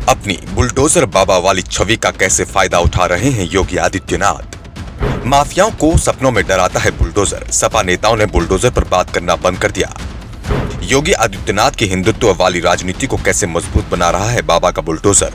अपनी बुलडोजर बाबा वाली छवि का कैसे फायदा उठा रहे हैं योगी आदित्यनाथ। माफियाओं को सपनों में डराता है बुलडोजर। सपा नेताओं ने बुलडोजर पर बात करना बंद कर दिया। योगी आदित्यनाथ की हिंदुत्व वाली राजनीति को कैसे मजबूत बना रहा है बाबा का बुलडोजर।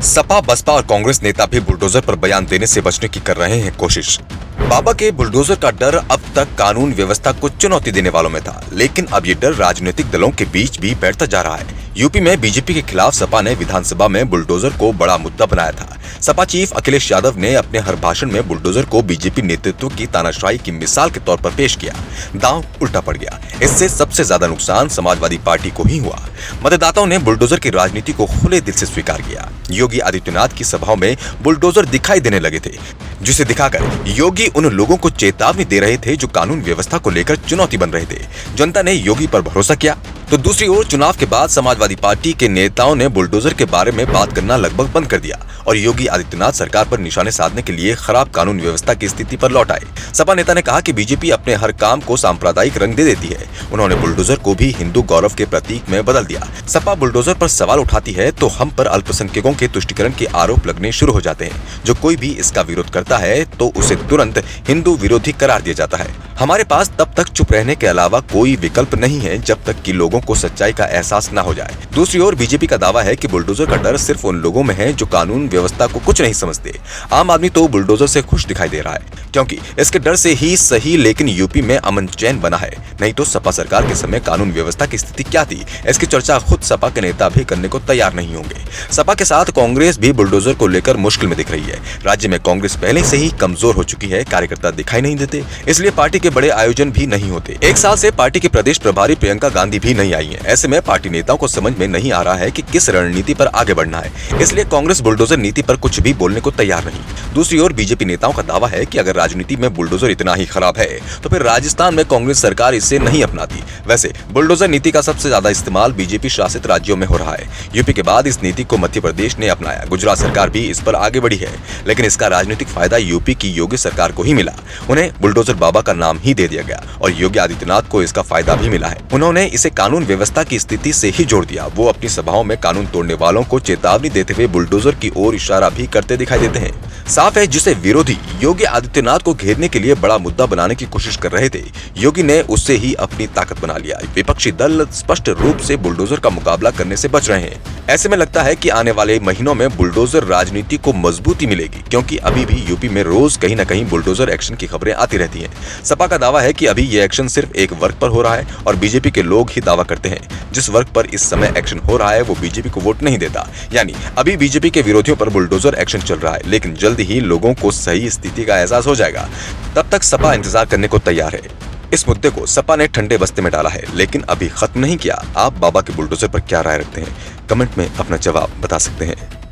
सपा, बसपा और कांग्रेस नेता भी बुलडोजर पर बयान देने से बचने की कर रहे हैं कोशिश। बाबा के बुलडोजर का डर अब तक कानून व्यवस्था को चुनौती देने वालों में था, लेकिन अब ये डर राजनीतिक दलों के बीच भी बैठता जा रहा है। यूपी में बीजेपी के खिलाफ सपा ने विधानसभा में बुलडोजर को बड़ा मुद्दा बनाया था। सपा चीफ अखिलेश यादव ने अपने हर भाषण में बुलडोजर को बीजेपी नेतृत्व की तानाशाही की मिसाल के तौर पर पेश किया। दांव उल्टा पड़ गया। इससे सबसे ज्यादा नुकसान समाजवादी पार्टी को ही हुआ। मतदाताओं ने बुलडोजर की राजनीति को खुले दिल से स्वीकार किया। योगी आदित्यनाथ की सभाओं में बुलडोजर दिखाई देने लगे थे, जिसे दिखाकर योगी उन लोगों को चेतावनी दे रहे थे जो कानून व्यवस्था को लेकर चुनौती बन रहे थे। जनता ने योगी पर भरोसा किया। तो दूसरी ओर चुनाव के बाद समाजवादी पार्टी के नेताओं ने बुलडोजर के बारे में बात करना लगभग बंद कर दिया और योगी आदित्यनाथ सरकार पर निशाने साधने के लिए खराब कानून व्यवस्था की स्थिति पर लौट आए। सपा नेता ने कहा कि बीजेपी अपने हर काम को सांप्रदायिक रंग दे देती है। उन्होंने बुलडोजर को भी हिंदू गौरव के प्रतीक में बदल दिया। सपा बुलडोजर पर सवाल उठाती है तो हम पर अल्पसंख्यकों के तुष्टीकरण के आरोप लगने शुरू हो जाते हैं। जो कोई भी इसका विरोध करता है तो उसे तुरंत हिंदू विरोधी करार दिया जाता है। हमारे पास तब तक चुप रहने के अलावा कोई विकल्प नहीं है जब तक कि लोगों को सच्चाई का एहसास न हो जाए। दूसरी ओर बीजेपी का दावा है कि बुलडोजर का डर सिर्फ उन लोगों में है जो कानून व्यवस्था को कुछ नहीं समझते। आम आदमी तो बुलडोजर से खुश दिखाई दे रहा है, क्योंकि इसके डर से ही सही लेकिन यूपी में अमन चैन बना है। नहीं तो सपा सरकार के समय कानून व्यवस्था की स्थिति क्या थी, इसकी चर्चा खुद सपा के नेता भी करने को तैयार नहीं होंगे। सपा के साथ कांग्रेस भी बुलडोजर को लेकर मुश्किल में दिख रही है। राज्य में कांग्रेस पहले से ही कमजोर हो चुकी है। कार्यकर्ता दिखाई नहीं देते, इसलिए पार्टी के बड़े आयोजन भी नहीं होते। एक साल से पार्टी की प्रदेश प्रभारी प्रियंका गांधी भी नहीं आई है। ऐसे में पार्टी नेताओं को समझ में नहीं आ रहा है कि किस रणनीति पर आगे बढ़ना है। इसलिए कांग्रेस बुलडोजर नीति पर कुछ भी बोलने को तैयार नहीं। दूसरी ओर बीजेपी नेताओं का दावा है कि अगर राजनीति में बुलडोजर इतना ही खराब है तो फिर राजस्थान में कांग्रेस सरकार इसे नहीं अपनाती। वैसे बुलडोजर नीति का सबसे ज्यादा इस्तेमाल बीजेपी शासित राज्यों में हो रहा है। यूपी के बाद इस नीति को मध्य प्रदेश ने अपनाया। गुजरात सरकार भी इस पर आगे बढ़ी है, लेकिन इसका राजनीतिक फायदा यूपी की योगी सरकार को ही मिला। उन्हें बुलडोजर बाबा का नाम ही दे दिया गया और योगी आदित्यनाथ को इसका फायदा भी मिला है। उन्होंने इसे कानून व्यवस्था की स्थिति से ही जोड़ दिया। वो अपनी सभाओं में कानून तोड़ने वालों को चेतावनी देते हुए बुलडोजर की ओर इशारा भी करते दिखाई देते हैं। साफ है, जिसे विरोधी योगी आदित्यनाथ को घेरने के लिए बड़ा मुद्दा बनाने की कोशिश कर रहे थे, योगी ने उससे ही अपनी ताकत बना लिया। विपक्षी दल स्पष्ट रूप से बुलडोजर का मुकाबला करने से बच रहे हैं। ऐसे में लगता है कि आने वाले महीनों में बुलडोजर राजनीति को मजबूती मिलेगी, क्योंकि अभी भी यूपी में रोज कहीं न कहीं बुलडोजर एक्शन की खबरें आती रहती हैं। सपा का दावा है कि अभी ये एक्शन सिर्फ एक वर्ग पर हो रहा है और बीजेपी के लोग ही दावा करते हैं जिस वर्ग पर इस समय एक्शन हो रहा है वो बीजेपी को वोट नहीं देता। यानी अभी बीजेपी के विरोधियों पर बुलडोजर एक्शन चल रहा है, लेकिन जल्द ही लोगों को सही स्थिति का एहसास हो जाएगा। तब तक सपा इंतजार करने को तैयार है। इस मुद्दे को सपा ने ठंडे बस्ते में डाला है, लेकिन अभी खत्म नहीं किया। आप बाबा के बुलडोजर पर क्या राय रखते हैं? कमेंट में अपना जवाब बता सकते हैं।